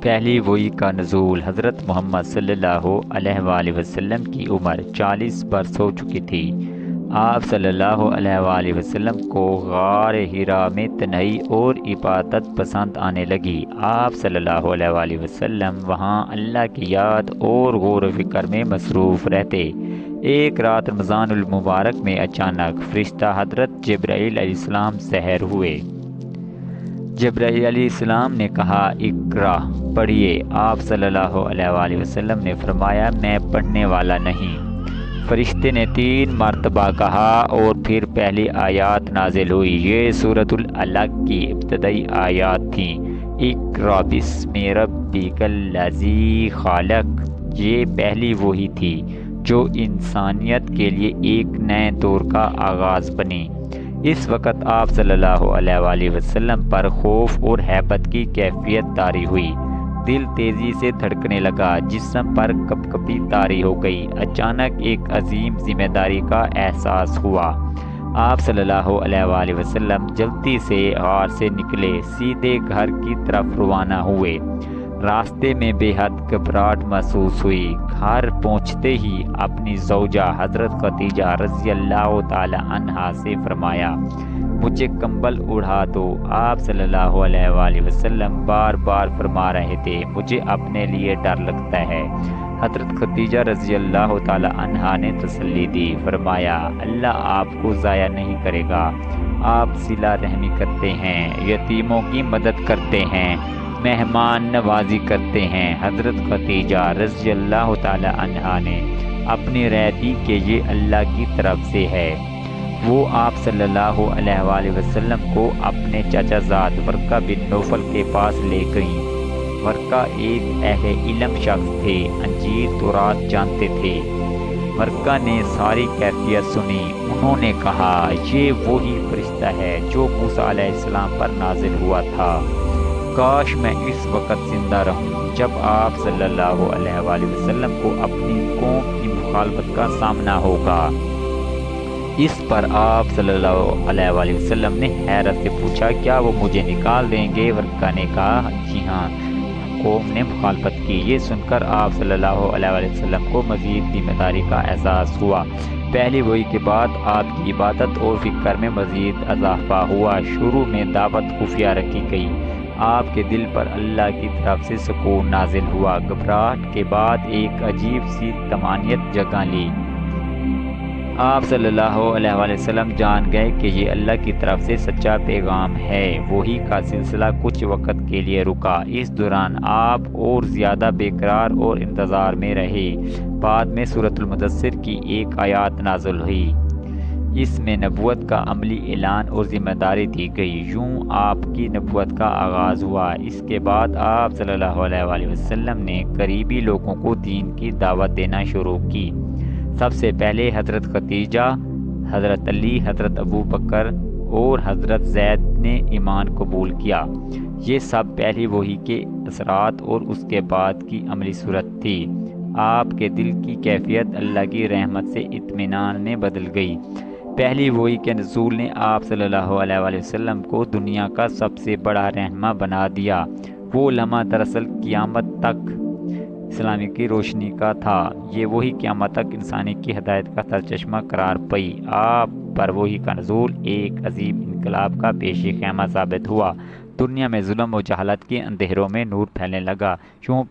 پہلی وحی کا نزول۔ حضرت محمد صلی اللہ علیہ وآلہ وسلم کی عمر 40 برس ہو چکی تھی۔ آپ صلی اللہ علیہ وآلہ وسلم کو غار حرا میں تنہائی اور عبادت پسند آنے لگی۔ آپ صلی اللہ علیہ وآلہ وسلم وہاں اللہ کی یاد اور غور و فکر میں مصروف رہتے۔ ایک رات رمضان المبارک میں اچانک فرشتہ حضرت جبرائیل علیہ السلام ظاہر ہوئے۔ جبرائیل علیہ السلام نے کہا، اقرا، پڑھیے۔ آپ صلی اللہ علیہ وآلہ وسلم نے فرمایا، میں پڑھنے والا نہیں۔ فرشتے نے 3 مرتبہ کہا اور پھر پہلی آیات نازل ہوئی۔ یہ سورۃ العلق کی ابتدائی آیات تھیں۔ اقرا بسم ربک الذی خلق۔ یہ پہلی وحی تھی جو انسانیت کے لیے ایک نئے دور کا آغاز بنی۔ اس وقت آپ صلی اللہ علیہ وآلہ وسلم پر خوف اور ہیبت کی کیفیت طاری ہوئی۔ دل تیزی سے دھڑکنے لگا، جسم پر کپکپی طاری ہو گئی۔ اچانک ایک عظیم ذمہ داری کا احساس ہوا۔ آپ صلی اللہ علیہ وآلہ وسلم جلدی سے غار سے نکلے، سیدھے گھر کی طرف روانہ ہوئے۔ راستے میں بے حد گھبراہٹ محسوس ہوئی۔ گھر پہنچتے ہی اپنی زوجہ حضرت خدیجہ رضی اللہ تعالی عنہا سے فرمایا، مجھے کمبل اڑا دو۔ آپ صلی اللہ علیہ وآلہ وسلم بار بار فرما رہے تھے، مجھے اپنے لیے ڈر لگتا ہے۔ حضرت خدیجہ رضی اللہ تعالی عنہا نے تسلی دی، فرمایا، اللہ آپ کو ضائع نہیں کرے گا۔ آپ صلہ رحمی کرتے ہیں، یتیموں کی مدد کرتے ہیں، مہمان نوازی کرتے ہیں۔ حضرت خدیجہ رضی اللہ تعالی عنہا نے اپنی رائے دی کہ یہ اللہ کی طرف سے ہے۔ وہ آپ صلی اللہ علیہ وآلہ وسلم کو اپنے چچا زاد ورقہ بن نوفل کے پاس لے گئیں۔ ورقہ ایک اہل علم شخص تھے، انجیل تورات جانتے تھے۔ ورقہ نے ساری کیفیت سنی۔ انہوں نے کہا، یہ وہی فرشتہ ہے جو موسیٰ علیہ السلام پر نازل ہوا تھا۔ کاش میں اس وقت زندہ رہوں جب آپ صلی اللہ علیہ وآلہ وسلم کو اپنی قوم کی مخالفت کا سامنا ہوگا۔ اس پر آپ صلی اللہ علیہ وآلہ وسلم نے حیرت سے پوچھا، کیا وہ مجھے نکال دیں گے؟ ورقہ نے کہا، جی ہاں۔ قوم نے مخالفت کی۔ یہ سن کر آپ صلی اللہ علیہ وآلہ وسلم کو مزید ذمہ داری کا احساس ہوا۔ پہلی وحی کے بعد آپ کی عبادت اور فکر میں مزید اضافہ ہوا۔ شروع میں دعوت خفیہ رکھی گئی۔ آپ کے دل پر اللہ کی طرف سے سکون نازل ہوا۔ گھبراہٹ کے بعد ایک عجیب سی طمانینت جگہ لی۔ آپ صلی اللہ علیہ وآلہ وسلم جان گئے کہ یہ اللہ کی طرف سے سچا پیغام ہے۔ وحی کا سلسلہ کچھ وقت کے لیے رکا۔ اس دوران آپ اور زیادہ بے قرار اور انتظار میں رہے۔ بعد میں سورۃ المدثر کی ایک آیات نازل ہوئی۔ اس میں نبوت کا عملی اعلان اور ذمہ داری دی گئی۔ یوں آپ کی نبوت کا آغاز ہوا۔ اس کے بعد آپ صلی اللہ علیہ وآلہ وسلم نے قریبی لوگوں کو دین کی دعوت دینا شروع کی۔ سب سے پہلے حضرت خدیجہ، حضرت علی، حضرت ابو بکر اور حضرت زید نے ایمان قبول کیا۔ یہ سب پہلی وحی کے اثرات اور اس کے بعد کی عملی صورت تھی۔ آپ کے دل کی کیفیت اللہ کی رحمت سے اطمینان میں بدل گئی۔ پہلی وحی کے نزول نے آپ صلی اللہ علیہ وآلہ وسلم کو دنیا کا سب سے بڑا رہنما بنا دیا۔ وہ لمحہ دراصل قیامت تک اسلامی کی روشنی کا تھا۔ یہ وحی قیامت تک انسانی کی ہدایت کا سرچشمہ قرار پائی۔ آپ پر وحی کا نزول ایک عظیم انقلاب کا پیش خیمہ ثابت ہوا۔ دنیا میں ظلم و جہالت کے اندھیروں میں نور پھیلنے لگا۔ یوں